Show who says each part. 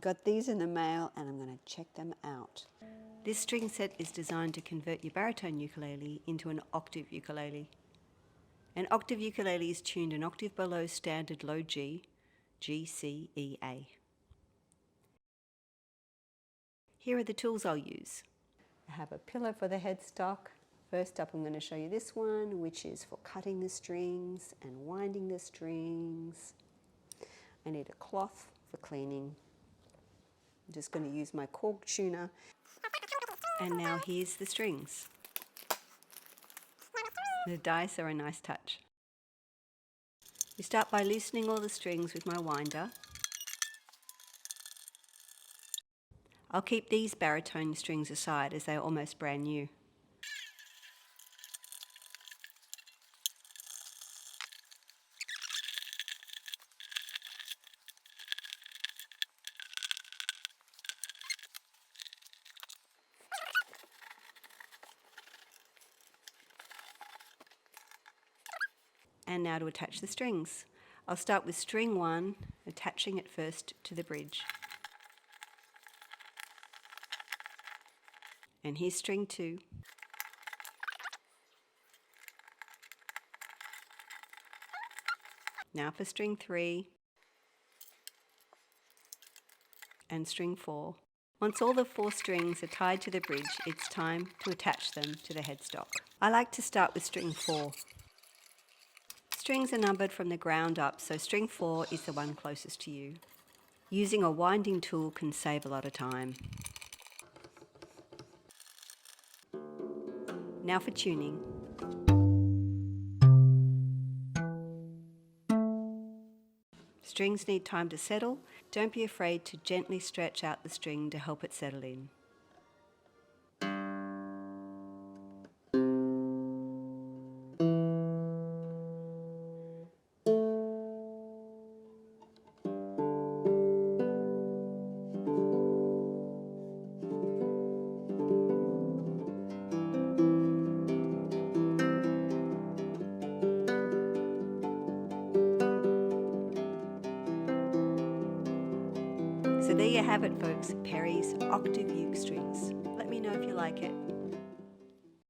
Speaker 1: Got these in the mail and I'm going to check them out. This string set is designed to convert your baritone ukulele into an octave ukulele. An octave ukulele is tuned an octave below standard low G, GCEA. Here are the tools I'll use. I have a pillow for the headstock. First up I'm going to show you this one, which is for cutting the strings and winding the strings. I need a cloth for cleaning. I'm just going to use my cork tuner. And now here's the strings. The dice are a nice touch. We start by loosening all the strings with my winder. I'll keep these baritone strings aside as they are almost brand new. And now to attach the strings. I'll start with string 1, attaching it first to the bridge. And here's string 2. Now for string 3 and string 4. Once all the 4 strings are tied to the bridge, it's time to attach them to the headstock. I like to start with string 4. Strings are numbered from the ground up, so string 4 is the one closest to you. Using a winding tool can save a lot of time. Now for tuning. Strings need time to settle. Don't be afraid to gently stretch out the string to help it settle in. So there you have it, folks, Perry's octave uke strings. Let me know if you like it.